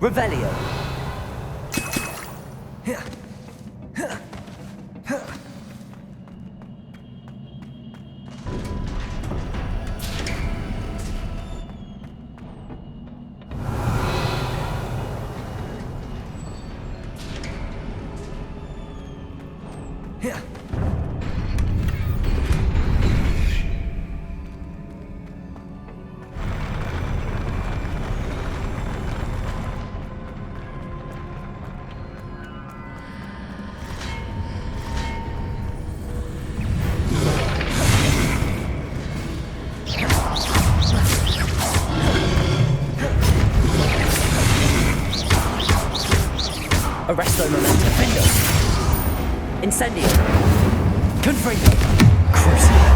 Revelio. Arresto Momento Findo. Incendio. Confringo. Crucio.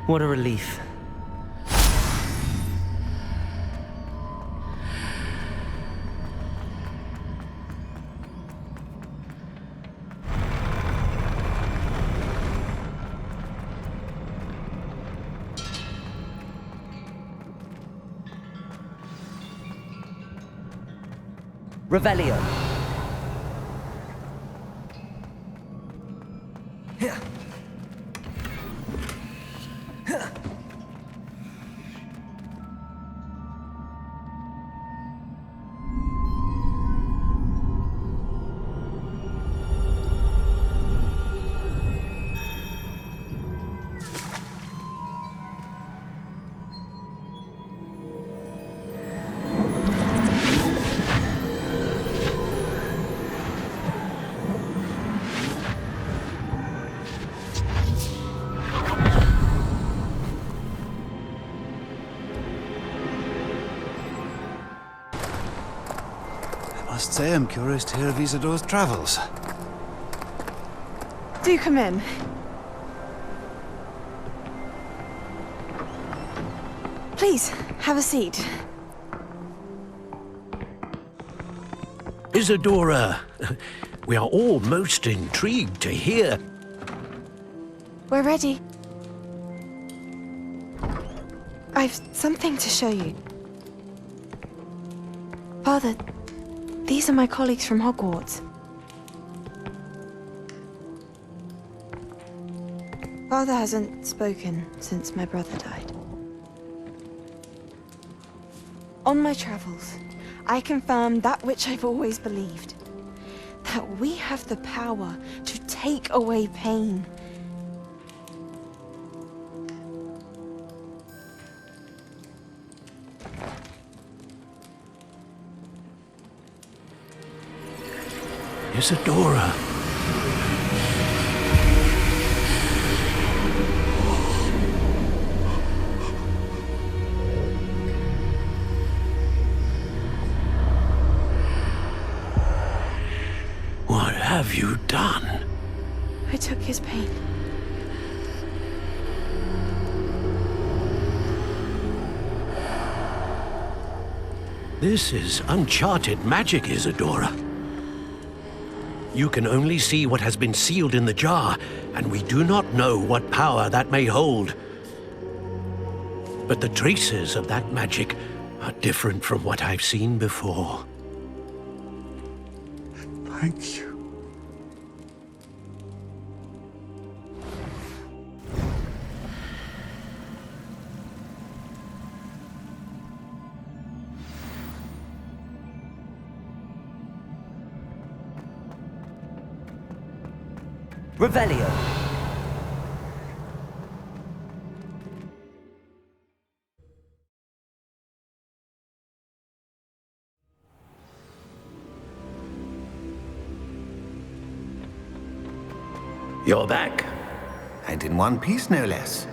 What a relief. Revelio. I must say I'm curious to hear of Isidora's travels. Do come in. Please, have a seat. Isidora, we are all most intrigued to hear. We're ready. I've something to show you. Father, these are my colleagues from Hogwarts. Father hasn't spoken since my brother died. On my travels, I confirmed that which I've always believed. That we have the power to take away pain. Isidora. What have you done? I took his pain. This is uncharted magic, Isidora. You can only see what has been sealed in the jar, and we do not know what power that may hold. But the traces of that magic are different from what I've seen before. Thank you. Revelio. You're back. And in one piece, no less.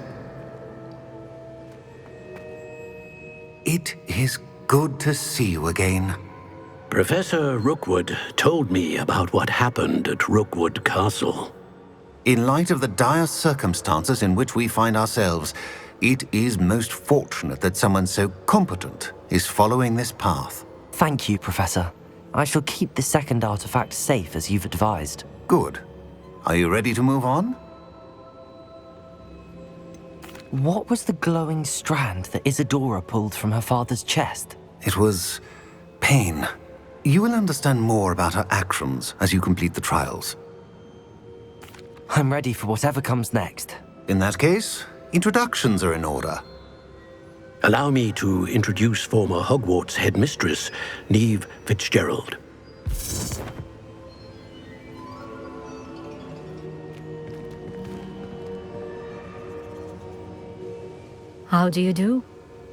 It is good to see you again. Professor Rookwood told me about what happened at Rookwood Castle. In light of the dire circumstances in which we find ourselves, it is most fortunate that someone so competent is following this path. Thank you, Professor. I shall keep the second artifact safe as you've advised. Good. Are you ready to move on? What was the glowing strand that Isidora pulled from her father's chest? It was pain. You will understand more about her actions as you complete the trials. I'm ready for whatever comes next. In that case, introductions are in order. Allow me to introduce former Hogwarts headmistress, Neve Fitzgerald. How do you do?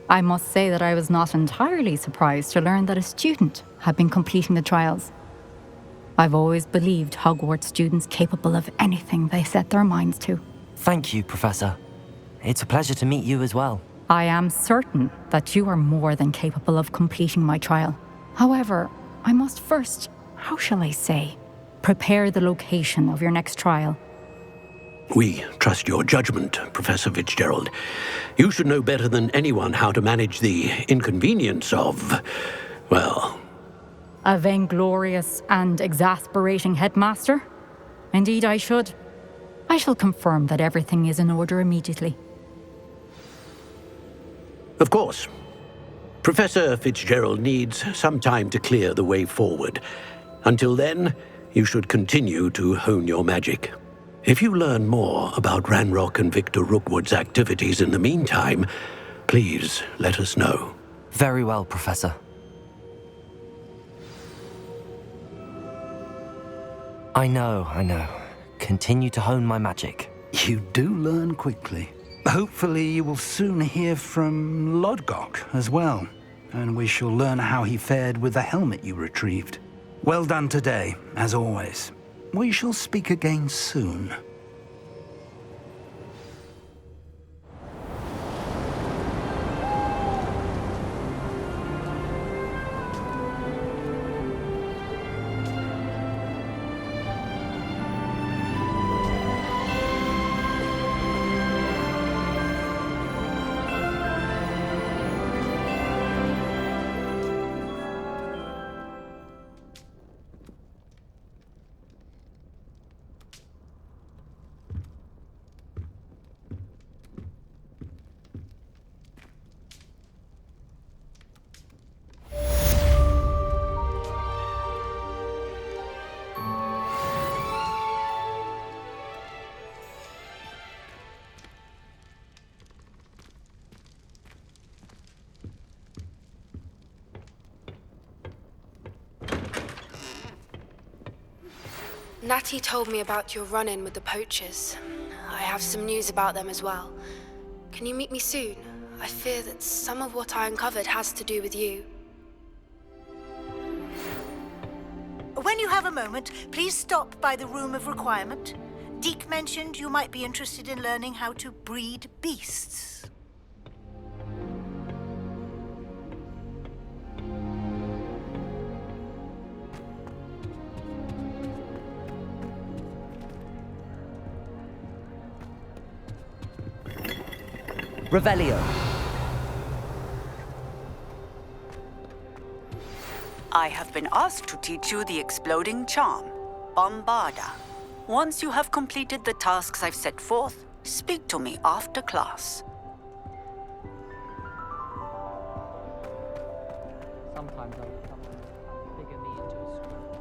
I must say that I was not entirely surprised to learn that a student had been completing the trials. I've always believed Hogwarts students capable of anything they set their minds to. Thank you, Professor. It's a pleasure to meet you as well. I am certain that you are more than capable of completing my trial. However, I must first, how shall I say, prepare the location of your next trial. We trust your judgment, Professor Fitzgerald. You should know better than anyone how to manage the inconvenience of, well... A vainglorious and exasperating headmaster? Indeed I should. I shall confirm that everything is in order immediately. Of course. Professor Fitzgerald needs some time to clear the way forward. Until then, you should continue to hone your magic. If you learn more about Ranrock and Victor Rookwood's activities in the meantime, please let us know. Very well, Professor. I know. Continue to hone my magic. You do learn quickly. Hopefully you will soon hear from Lodgok as well, and we shall learn how he fared with the helmet you retrieved. Well done today, as always. We shall speak again soon. Natty told me about your run-in with the poachers. I have some news about them as well. Can you meet me soon? I fear that some of what I uncovered has to do with you. When you have a moment, please stop by the Room of Requirement. Deke mentioned you might be interested in learning how to breed beasts. Revelio. I have been asked to teach you the exploding charm, Bombarda. Once you have completed the tasks I've set forth, speak to me after class. Sometimes I would come and figure me into a script.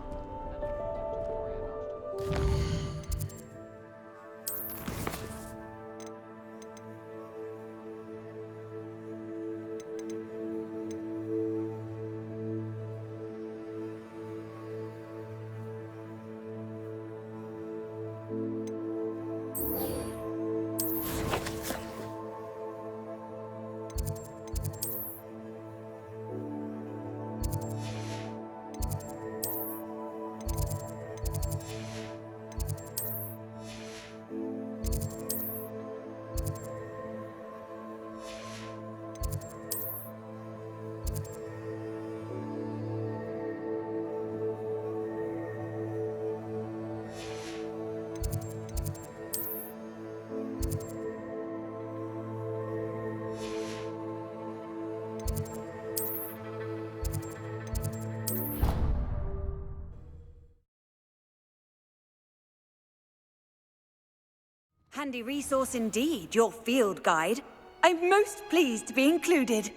Handy resource indeed, your field guide. I'm most pleased to be included.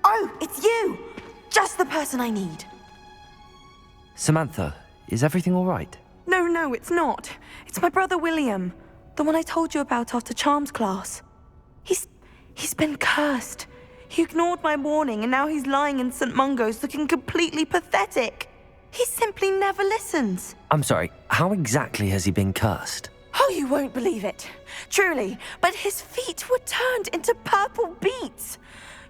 Oh, it's you! Just the person I need. Samantha, is everything all right? No, it's not. It's my brother William. The one I told you about after Charms class. He's been cursed. He ignored my warning and now he's lying in St. Mungo's looking completely pathetic. He simply never listens. I'm sorry, how exactly has he been cursed? Oh, you won't believe it. Truly, but his feet were turned into purple beets.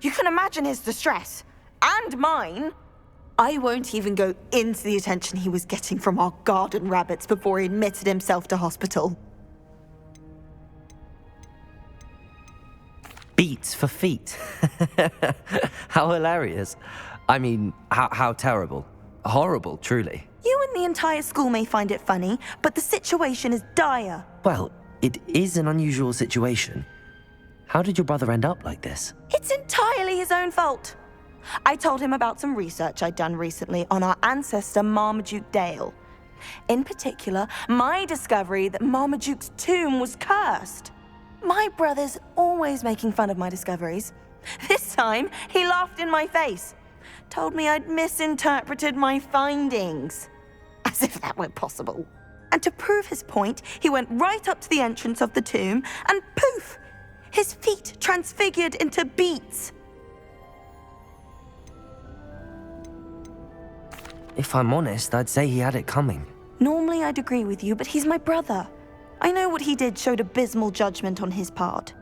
You can imagine his distress. And mine. I won't even go into the attention he was getting from our garden rabbits before he admitted himself to hospital. Beats for feet. How hilarious. I mean, how terrible. horrible, truly. You and the entire school may find it funny, but the situation is dire. Well, it is an unusual situation. How did your brother end up like this? It's entirely his own fault. I told him about some research I'd done recently on our ancestor Marmaduke Dale. In particular, my discovery that Marmaduke's tomb was cursed. My brother's always making fun of my discoveries. This time, he laughed in my face. Told me I'd misinterpreted my findings. As if that were possible. And to prove his point, he went right up to the entrance of the tomb and poof! His feet transfigured into beets. If I'm honest, I'd say he had it coming. Normally I'd agree with you, but he's my brother. I know what he did showed abysmal judgment on his part.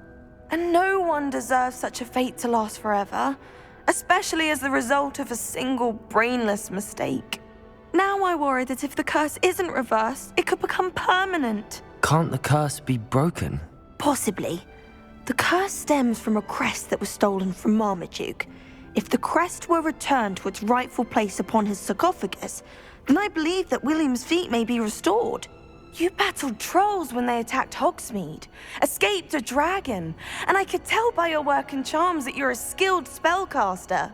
And no one deserves such a fate to last forever, especially as the result of a single brainless mistake. Now I worry that if the curse isn't reversed, it could become permanent. Can't the curse be broken? Possibly. The curse stems from a crest that was stolen from Marmaduke. If the crest were returned to its rightful place upon his sarcophagus, then I believe that William's feet may be restored. You battled trolls when they attacked Hogsmeade, escaped a dragon, and I could tell by your work and charms that you're a skilled spellcaster.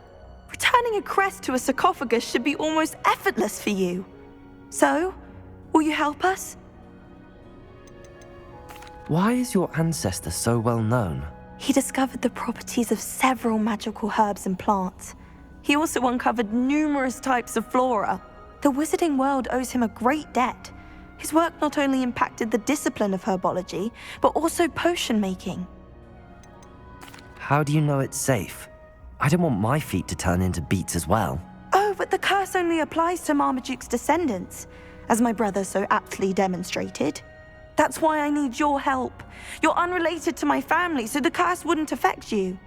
Returning a crest to a sarcophagus should be almost effortless for you. So, will you help us? Why is your ancestor so well known? He discovered the properties of several magical herbs and plants. He also uncovered numerous types of flora. The wizarding world owes him a great debt. His work not only impacted the discipline of herbology, but also potion making. How do you know it's safe? I don't want my feet to turn into beets as well. Oh, but the curse only applies to Marmaduke's descendants, as my brother so aptly demonstrated. That's why I need your help. You're unrelated to my family, so the curse wouldn't affect you.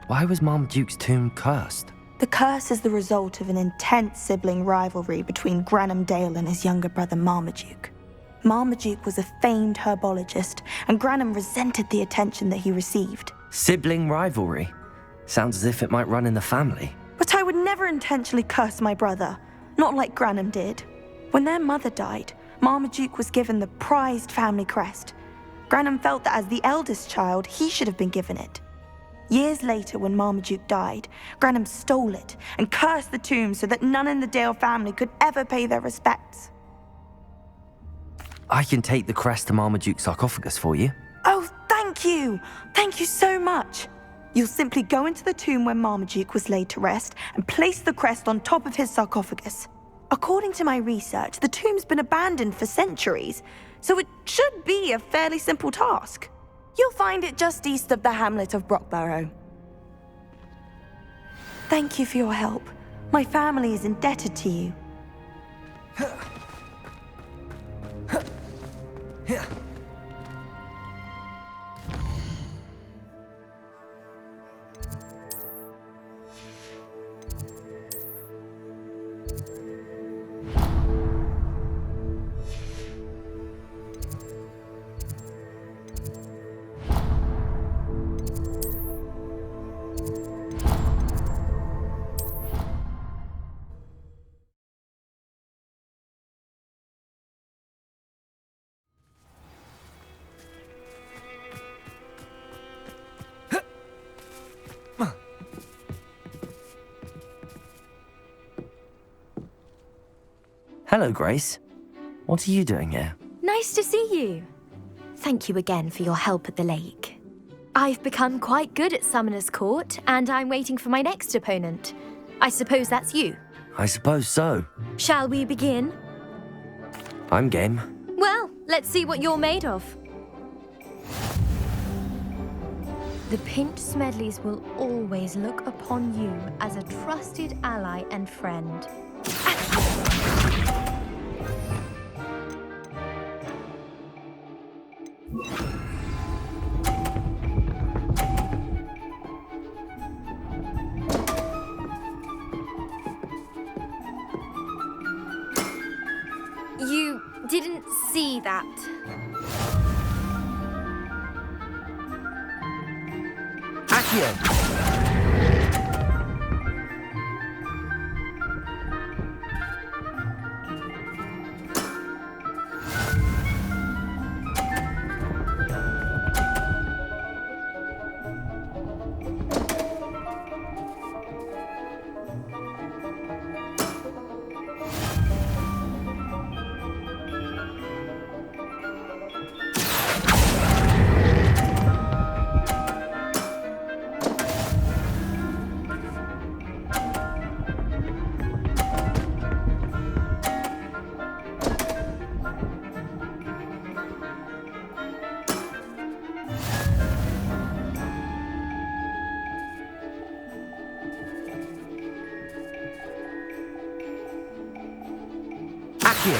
Why was Marmaduke's tomb cursed? The curse is the result of an intense sibling rivalry between Granham Dale and his younger brother Marmaduke. Marmaduke was a famed herbologist, and Granham resented the attention that he received. Sibling rivalry? Sounds as if it might run in the family. But I would never intentionally curse my brother, not like Granham did. When their mother died, Marmaduke was given the prized family crest. Granham felt that as the eldest child, he should have been given it. Years later, when Marmaduke died, Granham stole it and cursed the tomb so that none in the Dale family could ever pay their respects. I can take the crest to Marmaduke's sarcophagus for you. Oh, thank you! Thank you so much! You'll simply go into the tomb where Marmaduke was laid to rest and place the crest on top of his sarcophagus. According to my research, the tomb's been abandoned for centuries, so it should be a fairly simple task. You'll find it just east of the hamlet of Brockborough. Thank you for your help. My family is indebted to you. Hello, Grace. What are you doing here? Nice to see you. Thank you again for your help at the lake. I've become quite good at Summoner's Court, and I'm waiting for my next opponent. I suppose that's you. I suppose so. Shall we begin? I'm game. Well, let's see what you're made of. The Pinch Smedleys will always look upon you as a trusted ally and friend. You didn't see that. Accio! Accio!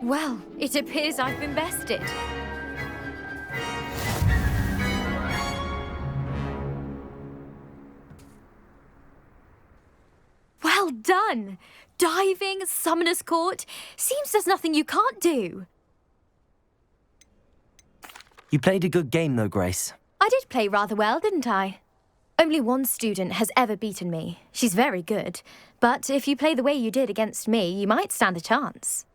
Well, it appears I've been bested. Well done! Diving, Summoner's Court. Seems there's nothing you can't do. You played a good game though, Grace. I did play rather well, didn't I? Only one student has ever beaten me. She's very good. But if you play the way you did against me, you might stand a chance.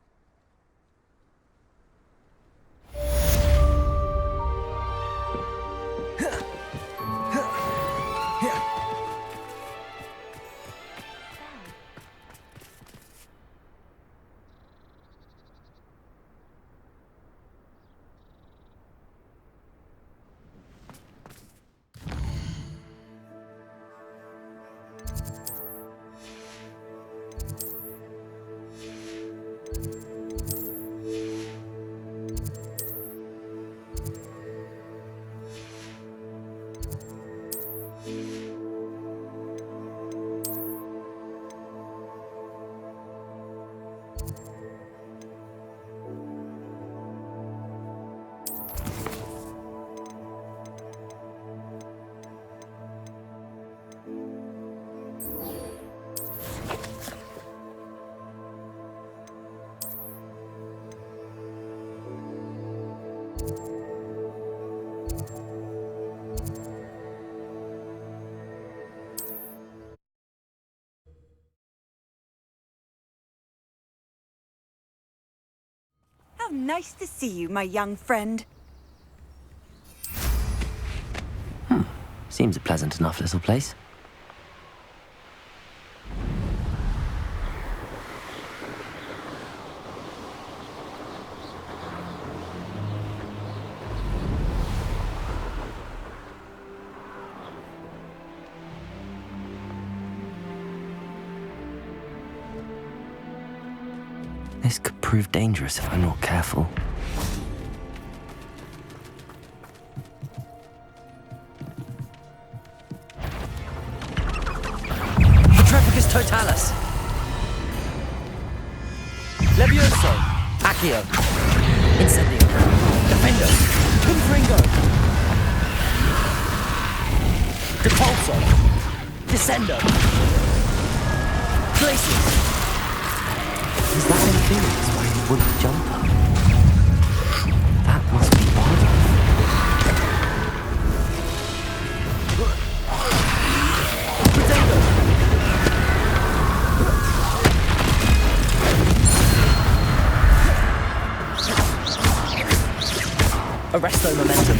How nice to see you, my young friend. Seems a pleasant enough little place. This could prove dangerous if I'm not careful. Petrificus Totalis! Levioso! Accio! Incendio! Defendo! Confringo! Depulso! Descendo! Glacius! Is that Inferius where he wouldn't jump up? That must be Bardo. Potato! Arresto Momentum.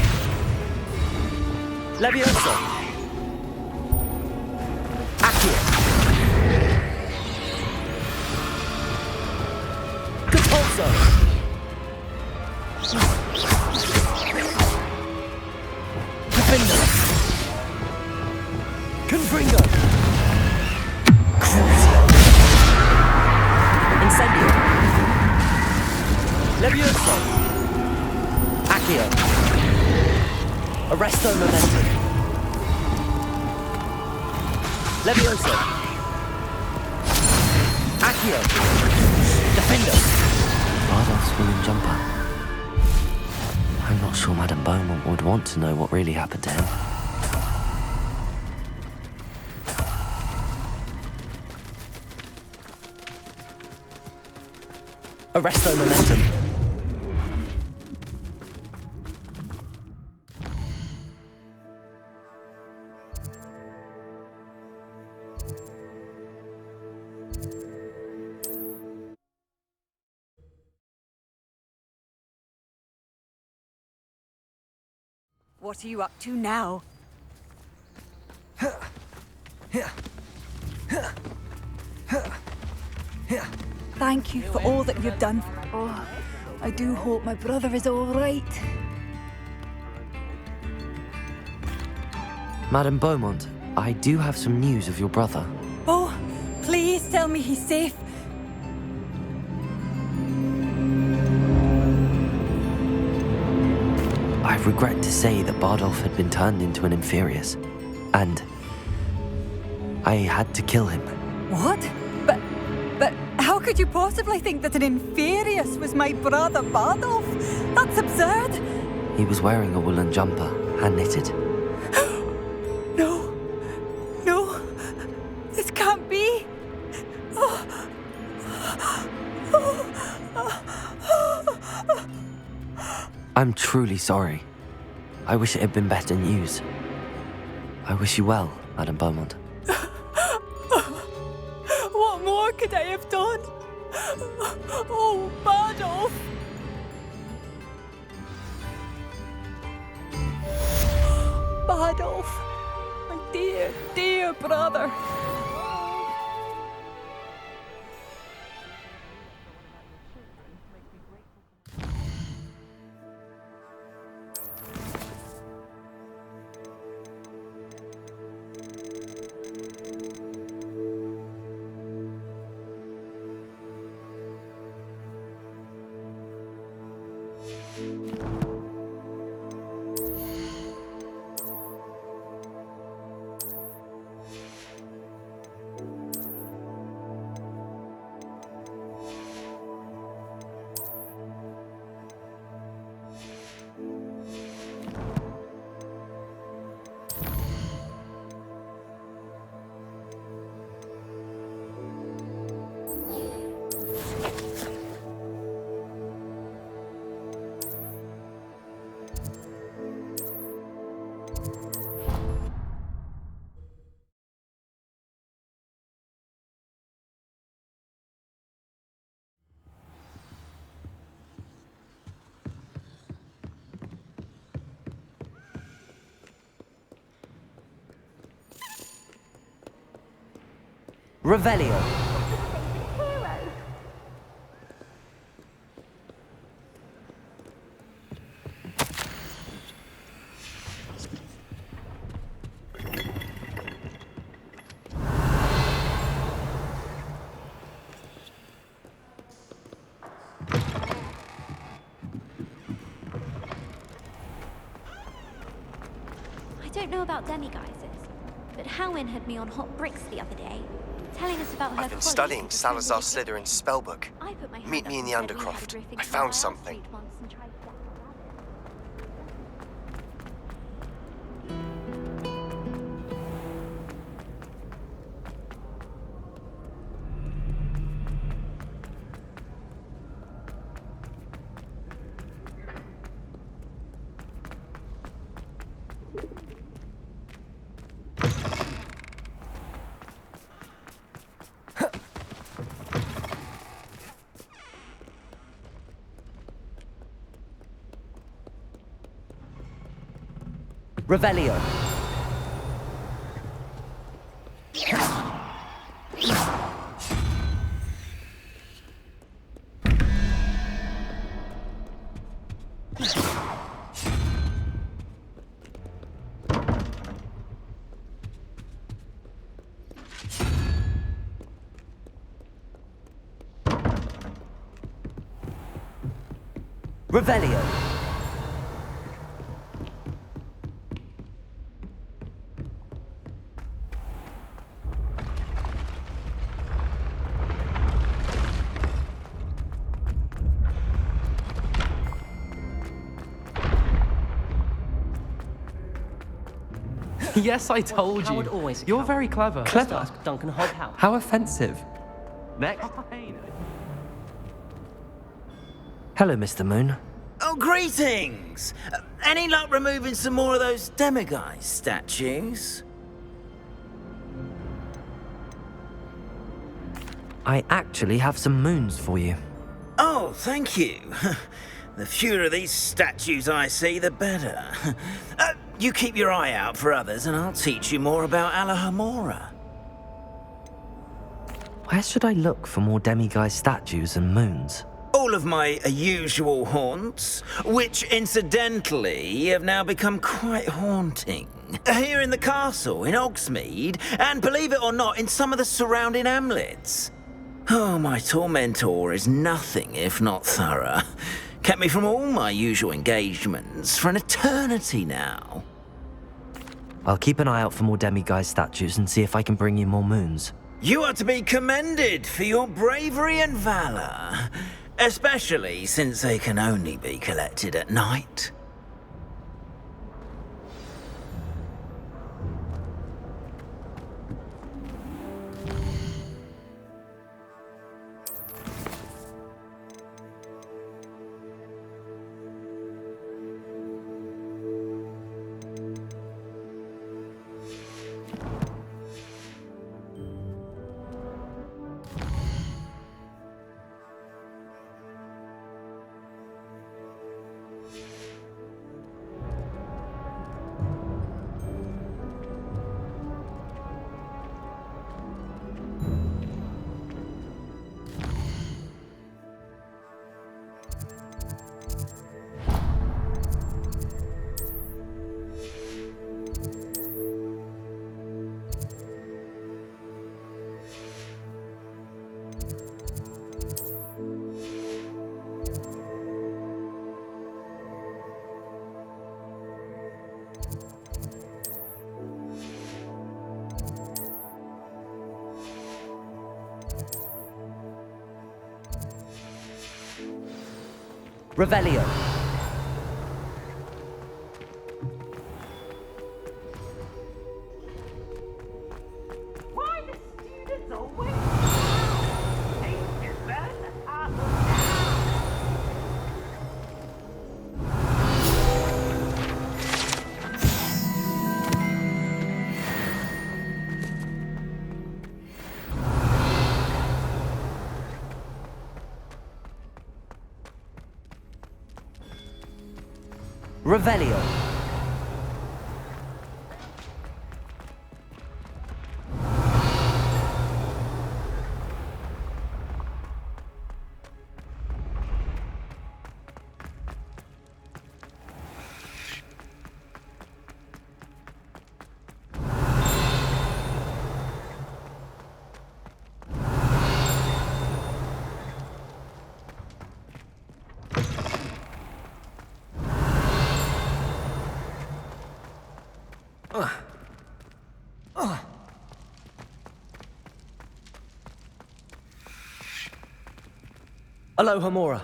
Levioso! Accio! Defender! Confringo! Crucio! Incendio! Levioso! Accio! Arresto Momentum! Levioso! Accio! Defender! Bardolph's willing jumper. I'm not sure Madame Beaumont would want to know what really happened to him. Arresto Momentum. What are you up to now? Thank you for all that you've done. Oh, I do hope my brother is all right. Madame Beaumont, I do have some news of your brother. Oh, please tell me he's safe. I regret to say that Bardolph had been turned into an Inferius. And I had to kill him. What? But how could you possibly think that an Inferius was my brother Bardolph? That's absurd. He was wearing a woolen jumper, hand-knitted. No. This can't be. I'm truly sorry. I wish it had been better news. I wish you well, Madame Beaumont. What more could I have done? Oh, Bardolph! Bardolph, my dear, dear brother. Revelio. I don't know about demiguises, but Howin had me on hot bricks the other day, telling us about her. I've been studying Salazar Slytherin's spellbook. Meet me in the Undercroft. I found something. Revelio. Revelio. Yes, I told you. You're very clever. Clever? Ask Duncan Hoghouse. How offensive. Next. Hello, Mr. Moon. Oh, greetings! Any luck removing some more of those demiguise statues? I actually have some moons for you. Oh, thank you. The fewer of these statues I see, the better. You keep your eye out for others, and I'll teach you more about Alahamora. Where should I look for more demiguise statues and moons? All of my usual haunts, which incidentally have now become quite haunting. Here in the castle, in Hogsmeade, and believe it or not, in some of the surrounding hamlets. Oh, my tormentor is nothing if not thorough. Kept me from all my usual engagements for an eternity now. I'll keep an eye out for more demiguise statues and see if I can bring you more moons. You are to be commended for your bravery and valor, especially since they can only be collected at night. Revelio. Why the students always take your best out Revelio. Aloha Mora.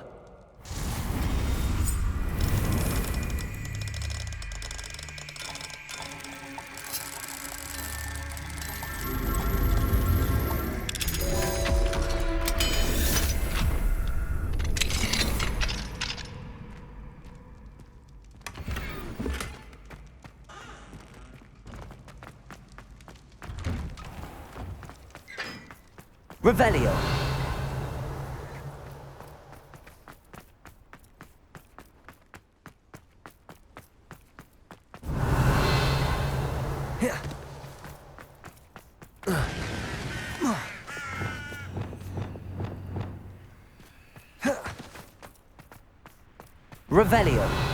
Revelio. Revelio.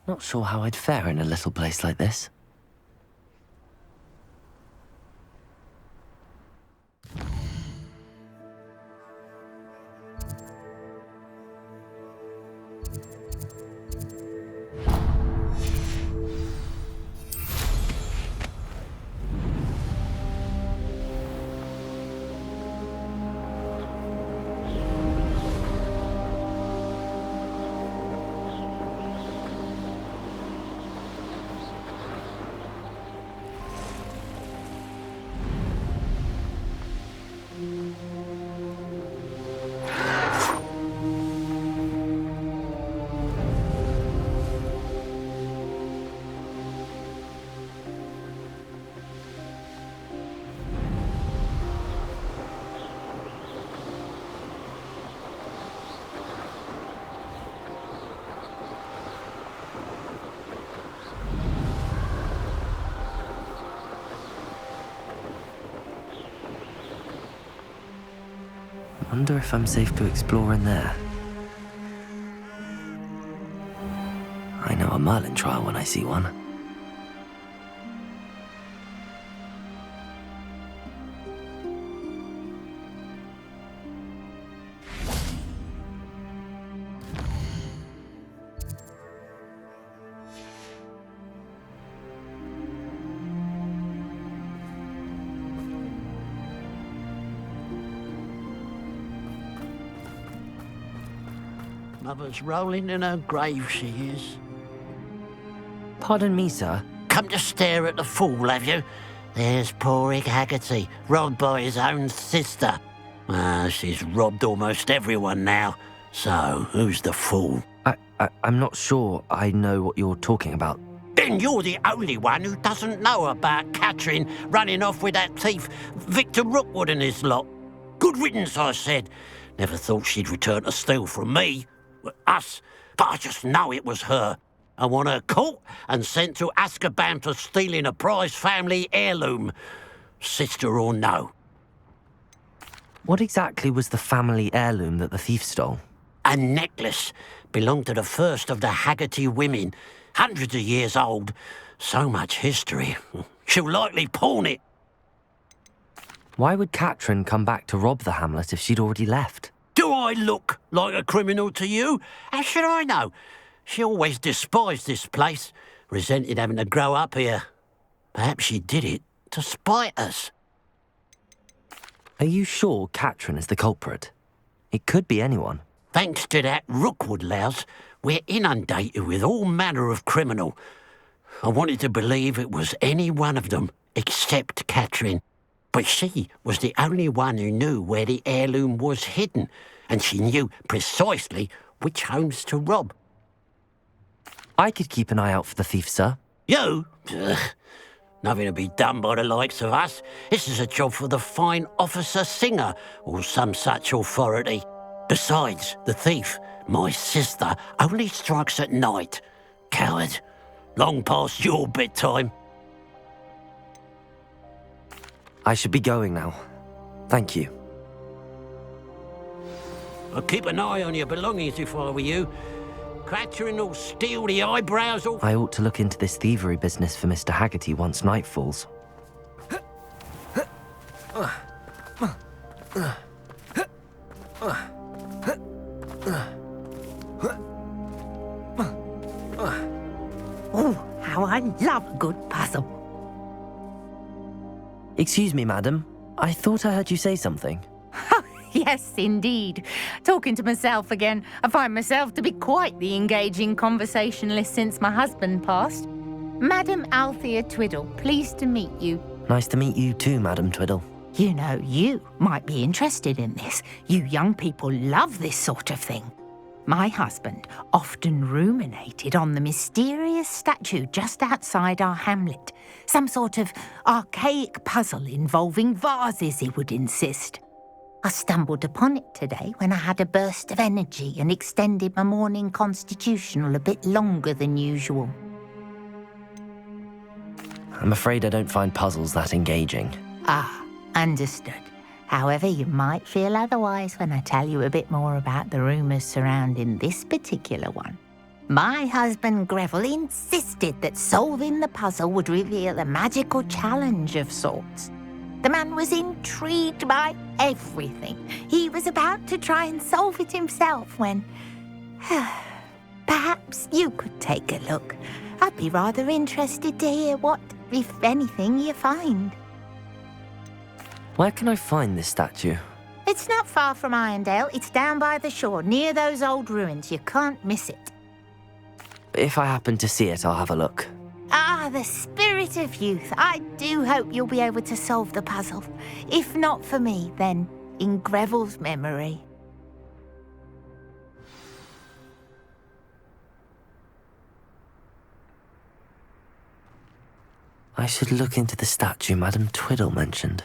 Not sure how I'd fare in a little place like this. Wonder if I'm safe to explore in there. I know a Merlin trial when I see one. Mother's rolling in her grave, she is. Pardon me, sir. Come to stare at the fool, have you? There's poor Ig Haggerty, robbed by his own sister. She's robbed almost everyone now. So, who's the fool? I'm not sure I know what you're talking about. Then you're the only one who doesn't know about Catherine running off with that thief, Victor Rookwood and his lot. Good riddance, I said. Never thought she'd return to steal from me. Us. But I just know it was her. I want her caught and sent to Azkaban for stealing a prized family heirloom. Sister or no. What exactly was the family heirloom that the thief stole? A necklace. Belonged to the first of the Haggerty women. Hundreds of years old. So much history. She'll likely pawn it. Why would Catherine come back to rob the hamlet if she'd already left? Do I look like a criminal to you? How should I know? She always despised this place, resented having to grow up here. Perhaps she did it to spite us. Are you sure Catherine is the culprit? It could be anyone. Thanks to that Rookwood louse, we're inundated with all manner of criminal. I wanted to believe it was any one of them, except Catherine. But she was the only one who knew where the heirloom was hidden, and she knew precisely which homes to rob. I could keep an eye out for the thief, sir. You? Ugh. Nothing to be done by the likes of us. This is a job for the fine officer Singer, or some such authority. Besides, the thief, my sister, only strikes at night. Coward. Long past your bedtime. I should be going now. Thank you. I'll keep an eye on your belongings if I were you. Catherine will steal the eyebrows off. I ought to look into this thievery business for Mr. Haggerty once night falls. Oh, how I love a good puzzle. Excuse me, madam. I thought I heard you say something. Yes, indeed. Talking to myself again. I find myself to be quite the engaging conversationalist since my husband passed. Madam Althea Twiddle, pleased to meet you. Nice to meet you too, Madam Twiddle. You know, you might be interested in this. You young people love this sort of thing. My husband often ruminated on the mysterious statue just outside our hamlet. Some sort of archaic puzzle involving vases, he would insist. I stumbled upon it today when I had a burst of energy and extended my morning constitutional a bit longer than usual. I'm afraid I don't find puzzles that engaging. Ah, understood. However, you might feel otherwise when I tell you a bit more about the rumours surrounding this particular one. My husband Greville insisted that solving the puzzle would reveal a magical challenge of sorts. The man was intrigued by everything. He was about to try and solve it himself when... Perhaps you could take a look. I'd be rather interested to hear what, if anything, you find. Where can I find this statue? It's not far from Irondale. It's down by the shore, near those old ruins. You can't miss it. If I happen to see it, I'll have a look. Ah, the spirit of youth. I do hope you'll be able to solve the puzzle. If not for me, then in Greville's memory. I should look into the statue Madam Twiddle mentioned.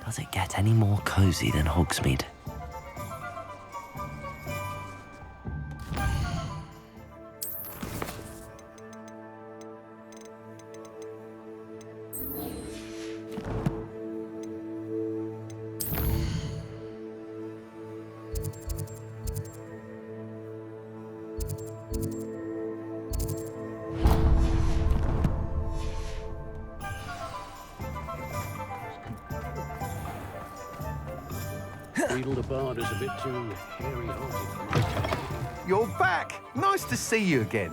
Does it get any more cozy than Hogsmeade? Friedel the Bard is a bit too hairy-hearted. You're back! Nice to see you again.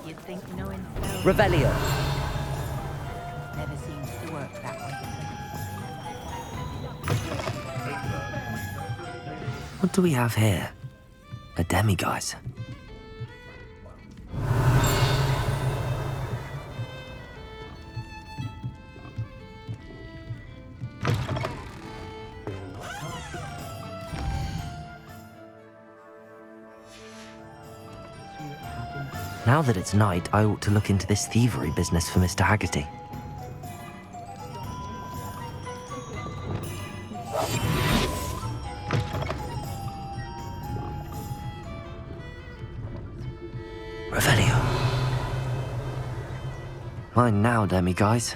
You'd think knowing so Revelio. never seems to work that way. What do we have here? A demiguise. Now that it's night, I ought to look into this thievery business for Mr. Haggerty. Revelio. Mine now, demiguise.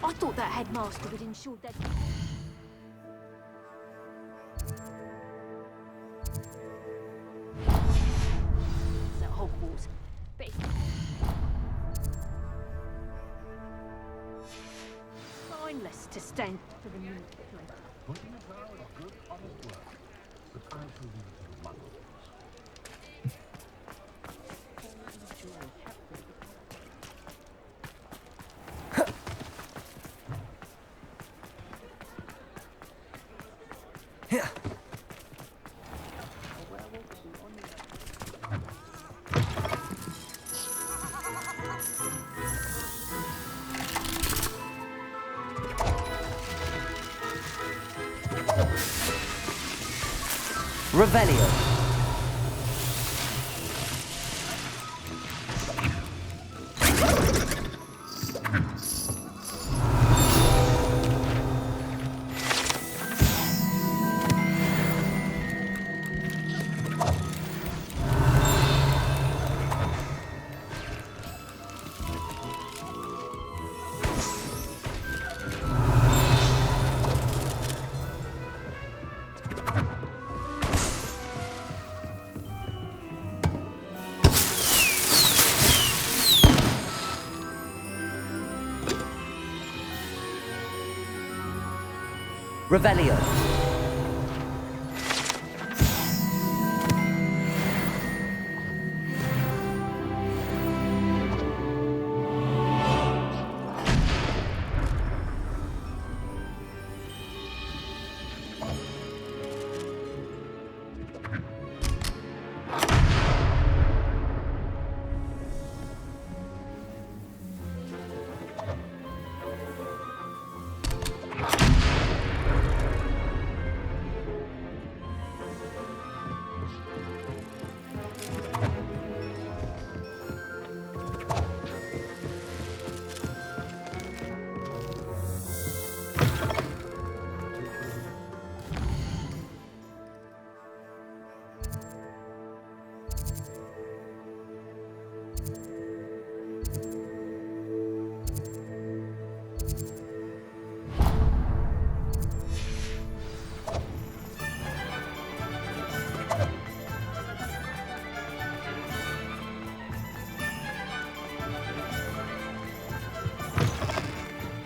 I thought that headmaster would ensure that... At Hogwarts. But... Mindless to stand for the minute. Revelio. Revelio.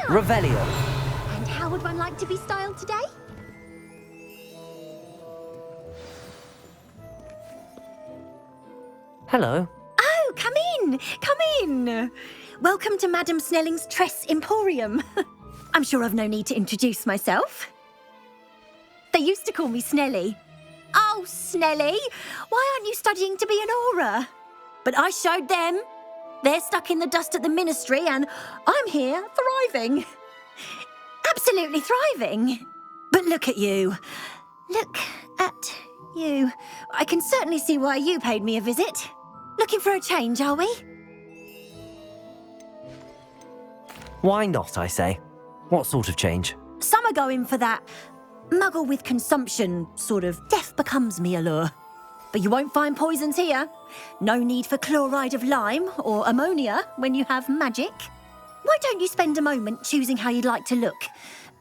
Revelio. And how would one like to be styled today? Hello. Oh, come in! Come in! Welcome to Madame Snelling's Tress Emporium. I'm sure I've no need to introduce myself. They used to call me Snelly. Oh, Snelly, why aren't you studying to be an aura? But I showed them. They're stuck in the dust at the ministry and I'm here thriving. Absolutely thriving. But look at you. Look at you. I can certainly see why you paid me a visit. Looking for a change, are we? Why not, I say? What sort of change? Some are going for that muggle with consumption, sort of death becomes me allure. But you won't find poisons here. No need for chloride of lime or ammonia when you have magic. Why don't you spend a moment choosing how you'd like to look?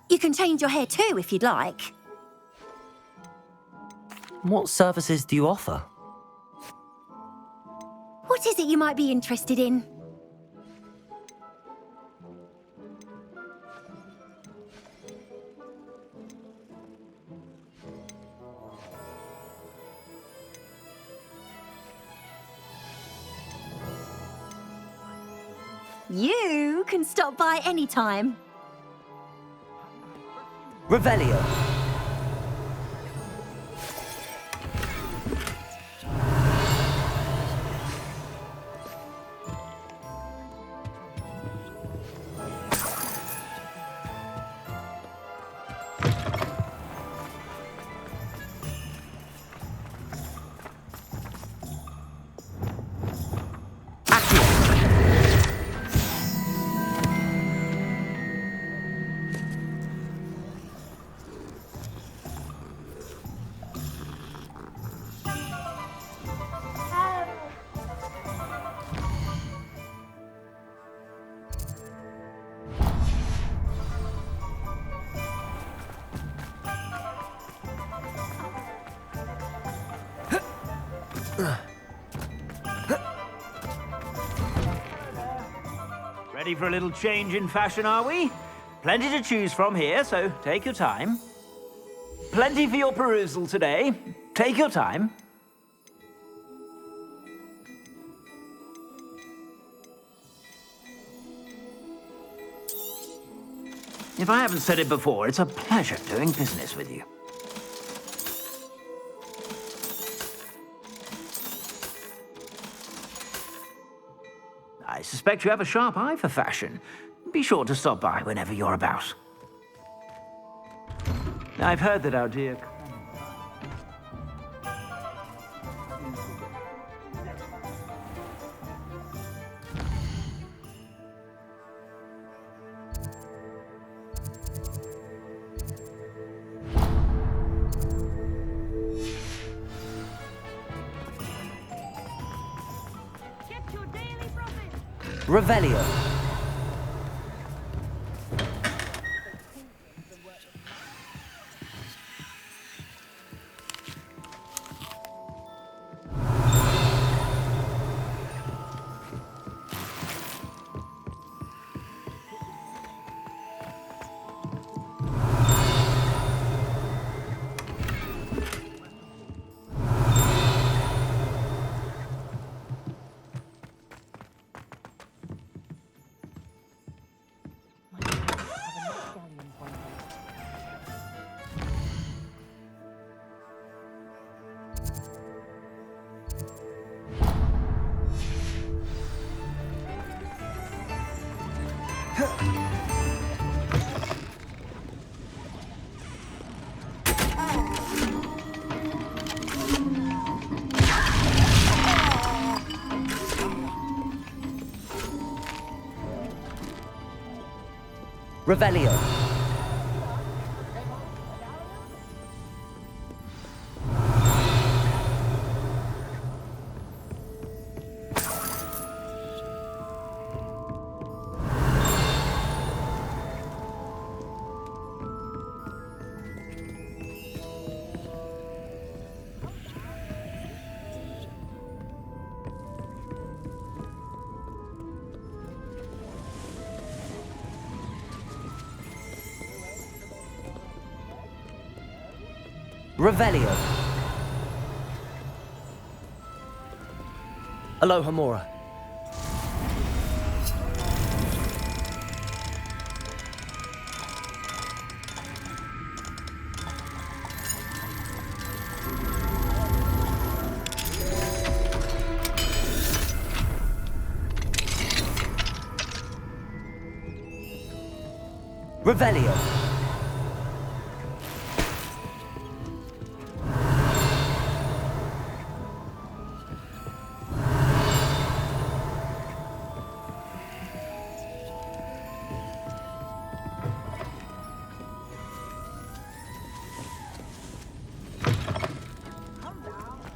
You can change your hair too if you'd like. What services do you offer? What is it you might be interested in? You can stop by any time. Revelio. Ready for a little change in fashion, are we? Plenty to choose from here, so take your time. Plenty for your perusal today. Take your time. If I haven't said it before, it's a pleasure doing business with you. I suspect you have a sharp eye for fashion. Be sure to stop by whenever you're about. I've heard that our dear... Revelio. Revelio. Revelio. Aloha Mora. Revelio.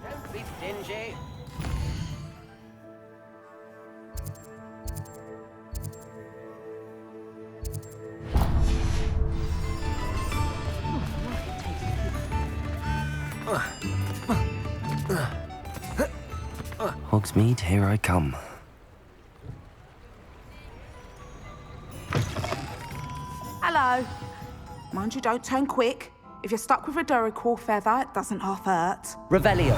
Don't be stingy. Hogsmeade, here I come. Hello. Mind you, don't turn quick. If you're stuck with a Duracell feather, it doesn't half hurt. Revelio.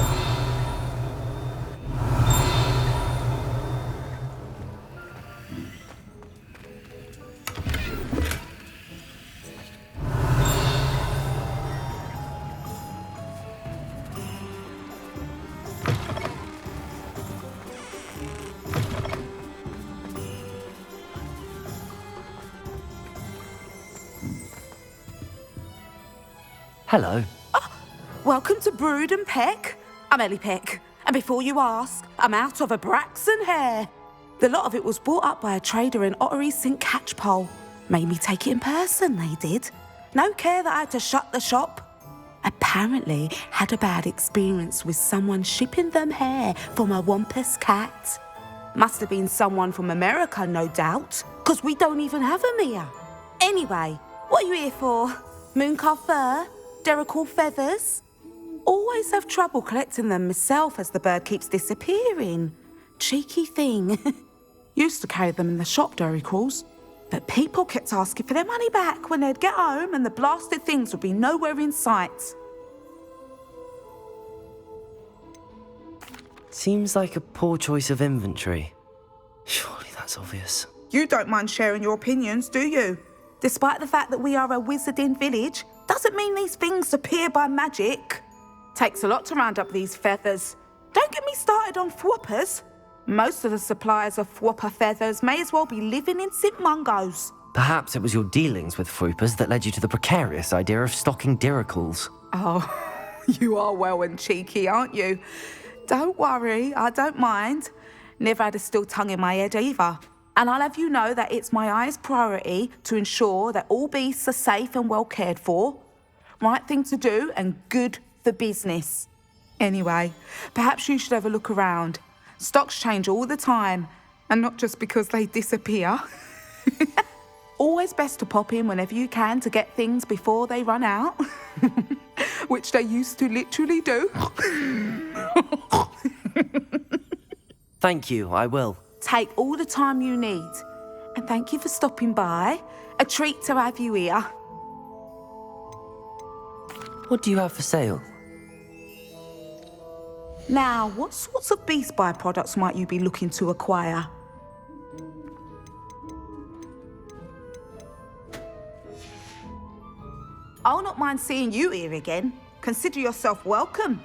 Hello. Welcome to Brood and Peck. I'm Ellie Peck. And before you ask, I'm out of a Braxton hair. The lot of it was bought up by a trader in Ottery St. Catchpole. Made me take it in person, they did. No care that I had to shut the shop. Apparently had a bad experience with someone shipping them hair from a Wampus cat. Must have been someone from America, no doubt, because we don't even have them here. Anyway, what are you here for? Mooncar fur? Duracell feathers? Always have trouble collecting them myself as the bird keeps disappearing. Cheeky thing. Used to carry them in the shop, Duracalls. But people kept asking for their money back when they'd get home and the blasted things would be nowhere in sight. Seems like a poor choice of inventory. Surely that's obvious. You don't mind sharing your opinions, do you? Despite the fact that we are a wizarding village, doesn't mean these things appear by magic. Takes a lot to round up these feathers. Don't get me started on thwoppers. Most of the suppliers of thwopper feathers may as well be living in St. Mungo's. Perhaps it was your dealings with Froopers that led you to the precarious idea of stocking Duracalls. Oh, you are well and cheeky, aren't you? Don't worry, I don't mind. Never had a still tongue in my head either. And I'll have you know that it's my highest priority to ensure that all beasts are safe and well cared for. Right thing to do and good for business. Anyway, perhaps you should have a look around. Stocks change all the time, and not just because they disappear. Always best to pop in whenever you can to get things before they run out. Which they used to literally do. Thank you, I will. Take all the time you need. And thank you for stopping by. A treat to have you here. What do you have for sale? Now, what sorts of beast byproducts might you be looking to acquire? I'll not mind seeing you here again. Consider yourself welcome.